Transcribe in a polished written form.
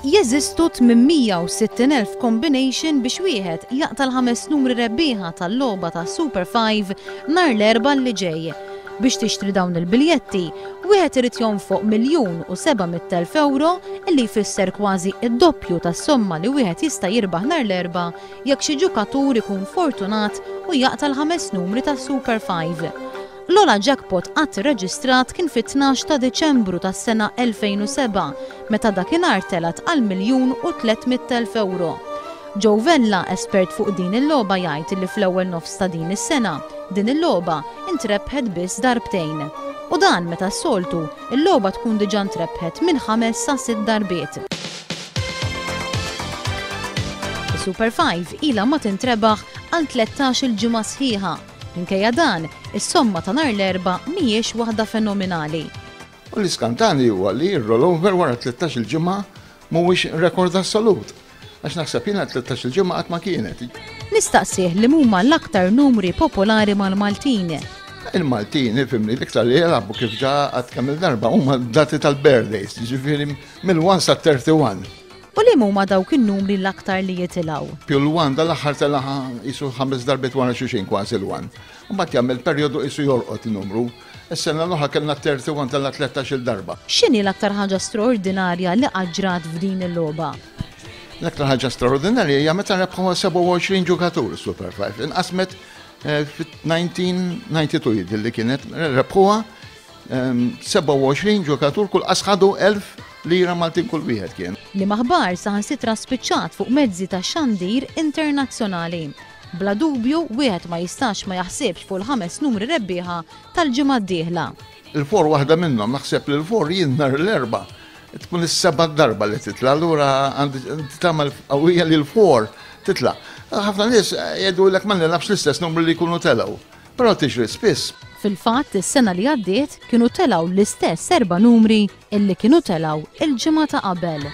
Jeżistu 860,000 combination biex wieħed jaqta' l-5 numri rebbieħa tal-logħba ta' Super 5 nhar l-Erbgħa li ġej. Biex tixtri dawn il-biljetti, wieħed irid jonfoq €1,700,000 illi jfisser kważi id-doppju tas-somma li wieħed jista' jirbaħ nhar l-Erbgħa jekk xi ġukatur ikun fortunat u jaqta' l-5 numri ta' Super 5. L-ogħla jackpot qatt irreġistrat kien fit-12 ta' Diċembru tas-sena 2007 meta dakinhar telat għal €1,300,000. Joe Vella, espert fuq din il-logħba jgħid li fl-ewwel nofs ta' din is-sena din il-logħba intrebħet biss darbtejn. U dan meta s-soltu il-logħba tkun diġà ntrebħet minn 5 sa 6 darbiet. Super 5 ilha ma tintrebaħ għal 13 ġimgħa sħiħa. Minkejja dan, is-somma ta' nhar l-Erbgħa mhijiex waħda fenomenali. U l-iskantani huwa li r-rollover wara 13 ġimgħa mhuwiex rekord assolut. Għax naħseb jiena 13 ġimgħa qatt ma kienet. Nistaqsih li huma l-aktar numri popolari mal-Maltin. Il-Maltin, ifhimni l-iktar li jilagħbu kif ġa qatt kemm il-darba huma dati tal-birthdays, jiġifieri mill-1 sa 31. U li huma dawk in-numri l-aktar li jitilgħu? Più l-1 dal-aħħar telaħa qisu 5 darbiet wara xulxin kważi l-1. U mbagħad jagħmel perjodu qisu jorqod in-numru. Is-sena l-oħra kellna 31 tella 13 darba. X'inhi l-aktar ħaġa straordinarja li qaġġrat f'din il-logħba? L-aktar ħaġa straordinarja hija meta rebħu 27 ġukatur Super 5. Inqasmet fit-1992 jidhirli kienet rebħuha 27 ġukatur kull ħadu 1,000 lira Maltin kull wieħed kien. Li maħbar saħansitra spiċċat fuq mezzi ta' xandir internazzjonali. Bla dubju, wieħed ma jistax ma jaħsibx fuq il-5 numri rebbieħa tal-ġimgħa d-dieħla. Il-for waħda minnhom naħseb li l-for jien nhar l-erba' tkun is-seba' darba li titla' allura għandi tagħmel qawwija li l-for titla'. Ħafna nies jgħidulek ma nilabx l-istess numri li jkunu telgħu, però tixri spiss. Fil-fatt, is-sena li għaddiet kienu telgħu l-istess 4 numri illi kienu telgħu il-ġimgħa ta' qabel.